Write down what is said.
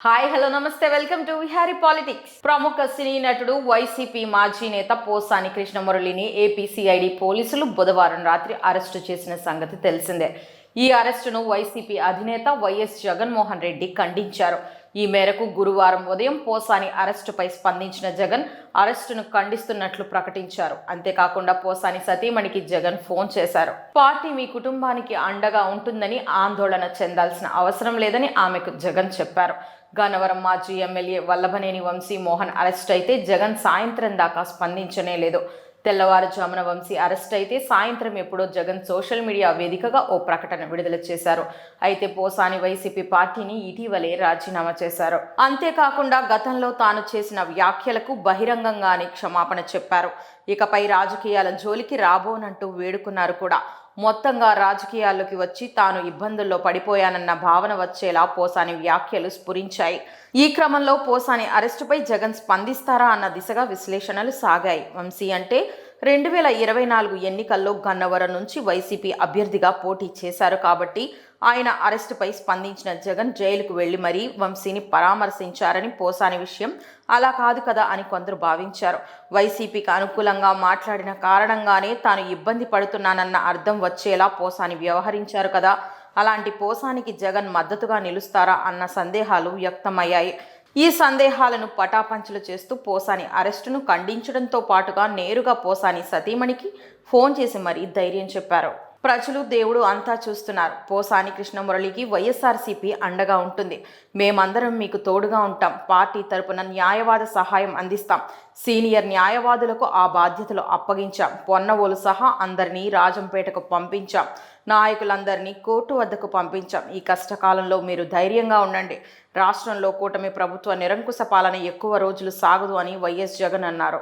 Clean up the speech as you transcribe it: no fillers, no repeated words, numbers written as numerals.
Hi hello నమస్తే welcome to Vihari politics. ప్రముఖ సినీ నటుడు వైసీపీ మాజీ నేత పోసాని కృష్ణమురళిని ఏపీసీఐడి పోలీసులు బుధవారం రాత్రి అరెస్టు చేసిన సంగతి తెలిసిందే. ఈ అరెస్టును వైసీపీ అధినేత వైఎస్ జగన్మోహన్ రెడ్డి ఖండించారు. ఈ మేరకు గురువారం ఉదయం పోసాని అరెస్టుపై స్పందించిన జగన్ అరెస్టును ఖండిస్తున్నట్లు ప్రకటించారు. అంతేకాకుండా పోసాని సతీమణికి జగన్ ఫోన్ చేశారు. పార్టీ మీ కుటుంబానికి అండగా ఉంటుందని ఆందోళన చెందాల్సిన అవసరం లేదని ఆమెకు జగన్ చెప్పారు. గన్నవరం మాజీ ఎమ్మెల్యే వల్లభనేని వంశీ మోహన్ అరెస్ట్ అయితే జగన్ సాయంత్రం దాకా స్పందించనే లేదు. తెల్లవారుజామున వంశీ అరెస్ట్ అయితే సాయంత్రం ఎప్పుడో జగన్ సోషల్ మీడియా వేదికగా ఓ ప్రకటన విడుదల చేశారు. అయితే పోసాని వైసీపీ పార్టీని ఇటీవలే రాజీనామా చేశారు. అంతేకాకుండా గతంలో తాను చేసిన వ్యాఖ్యలకు బహిరంగంగానే క్షమాపణ చెప్పారు. ఇకపై రాజకీయాల జోలికి రాబోనంటూ వేడుకున్నారు కూడా. మొత్తంగా రాజకీయాల్లోకి వచ్చి తాను ఇబ్బందుల్లో పడిపోయానన్న భావన వచ్చేలా పోసాని వ్యాఖ్యలు స్ఫురించాయి. ఈ క్రమంలో పోసాని అరెస్టుపై జగన్ స్పందిస్తారా అన్న దిశగా విశ్లేషణలు సాగాయి. వంశీ అంటే 2024 ఎన్నికల్లో గన్నవరం నుంచి వైసీపీ అభ్యర్థిగా పోటీ చేశారు కాబట్టి ఆయన అరెస్టుపై స్పందించిన జగన్ జైలుకు వెళ్లి మరీ వంశీని పరామర్శించారని పోసాని విషయం అలా కాదు కదా అని కొందరు భావించారు. వైసీపీకి అనుకూలంగా మాట్లాడిన కారణంగానే తాను ఇబ్బంది పడుతున్నానన్న అర్థం వచ్చేలా పోసాని వ్యవహరించారు కదా. అలాంటి పోసానికి జగన్ మద్దతుగా నిలుస్తారా అన్న సందేహాలు వ్యక్తమయ్యాయి. ఈ సందేహాలను పటాపంచలు చేస్తూ పోసాని అరెస్టును ఖండించడంతో పాటుగా నేరుగా పోసాని సతీమణికి ఫోన్ చేసి మరీ ధైర్యం చెప్పారు. ప్రజలు దేవుడు అంతా చూస్తున్నారు. పోసాని కృష్ణమురళికి వైఎస్ఆర్సీపీ అండగా ఉంటుంది. మేమందరం మీకు తోడుగా ఉంటాం. పార్టీ తరపున న్యాయవాద సహాయం అందిస్తాం. సీనియర్ న్యాయవాదులకు ఆ బాధ్యతలు అప్పగించాం. పొన్నవోలు సహా అందరినీ రాజంపేటకు పంపించాం. నాయకులందరినీ కోర్టు వద్దకు పంపించాం. ఈ కష్టకాలంలో మీరు ధైర్యంగా ఉండండి. రాష్ట్రంలో కూటమి ప్రభుత్వ నిరంకుశ పాలన ఎక్కువ రోజులు సాగదు అని వైఎస్ జగన్ అన్నారు.